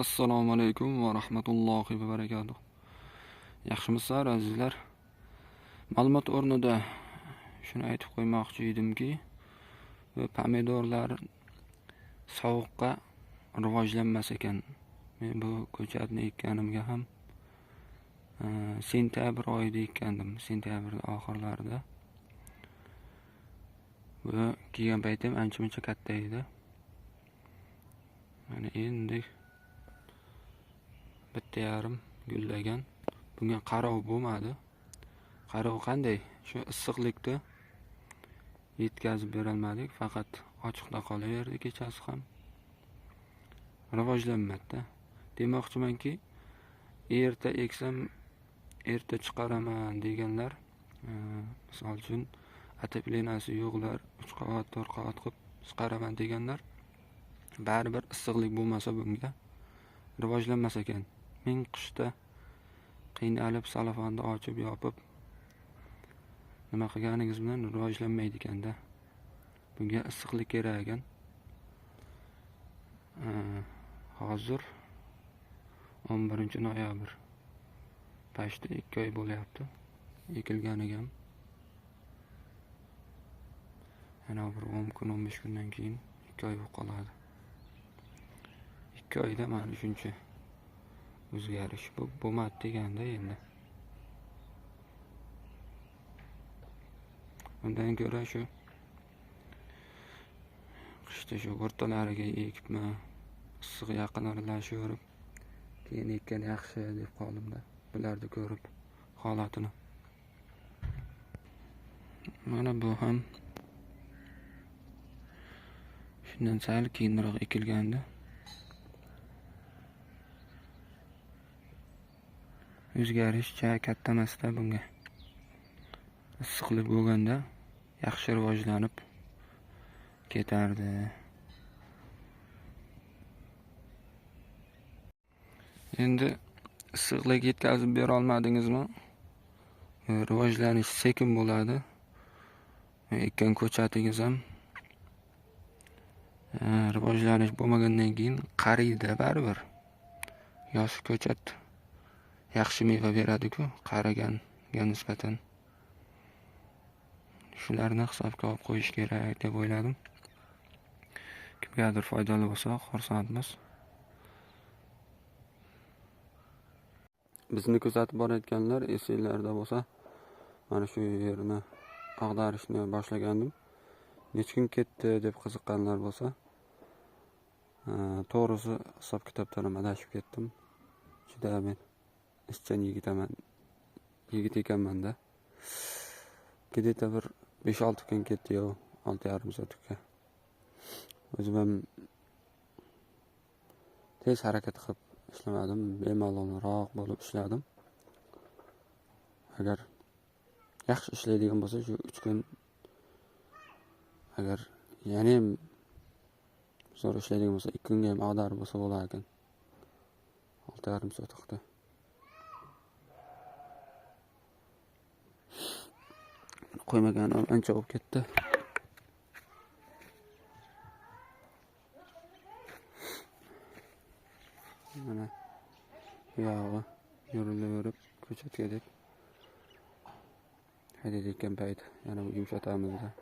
Assalomu alaykum va rahmatullohi va barakatuh. Yaxshimisizlar azizlar? Ma'lumot o'rnida shuni aytib qo'ymoqchi edimki, pomidorlar sovuqqa rivojlanmas ekan. Men bu ko'chatni ekkanimga ham sentabr oyida ekkandim, sentabr oxirlarida. Bu kelgan paytim ancha-muncha katta edi. Mana endi bitta yarim gullagan. Bunga qarov bo'lmadi. Qarov qanday? Shu issiqlikda yetkazib berolmadik, faqat ochiqda qolaverdi kechasi ham. Rivojlanmadi. Demoqchimanki, erta eksam, erta chiqaraman deganlar, misol uchun ataplenasi yo'qlar, 3 qavat, 4 qavat qilib chiqaraman deganlar, baribir issiqlik bo'lmasa bunga rivojlanmas ekan. Ming qishda qiynalib salofonni ochib yopib nima qilganingiz bilan rivojlanmaydi ekanda. Bunga issiqlik kerak ekan. Hozir 11-noyabr. Pashta 2 oy bo'lyapti. Ekilganiga ham. Yana bir 10 kun, 15 kundan keyin 2 oy bo'lib qoladi. 2 oyda mana shuncha o'zgarish bo'lmadi deganda endi. Undan ko'ra shu qishda shu o'rtalariga ekibman, issiq yaqin aralashaverib, keyin ekkan yaxshi deb qoldimda. Bularni ko'rib holatini. Mana bu ham shundan sal keyinroq ekilgandi. O'zgarish katta emas-da bunga. Issiqlik bo'lganda yaxshi rivojlanib ketardi. Endi issiqlik yetkazib bera olmadingizmi? Rivojlanish sekin bo'ladi. Ekkan ko'chatingiz ham rivojlanish bo'lmagandan keyin qariydi baribir. Yosh ko'chat yaxshi meva beradi-ku, qaraganga nisbatan. Shularni hisobga olib qo'yish kerak deb o'yladim. Kimgadir foydali bo'lsa, xursandmiz. Bizni kuzatib borayotganlar esinglarda bo'lsa, mana shu yerni ag'darishni boshlagandim. Necha kun ketdi deb qiziqqanlar bo'lsa, to'g'risi hisob-kitobdan adashib ketdim. Juda men ishchan yigit ekanman-da. Где-то bir 5-6 kun ketdi yo, 6,5 soatga. O'zim ham tez harakat qilib ishlamadim, bemalolroq bo'lib ishladim. Agar yaxshi ishlaydigan bo'lsa, shu 3 kun, agar yana ham zo'r ishlaydigan bo'lsa, 2 kunga ham ag'darib bo'lsa bo'lar ekan. 6,5 soatda. Qo'ymaganim ancha bo'lib ketdi. Mana yog'i yurilaverib ko'chatga deb haydayotgan payt yana yumshatamiz.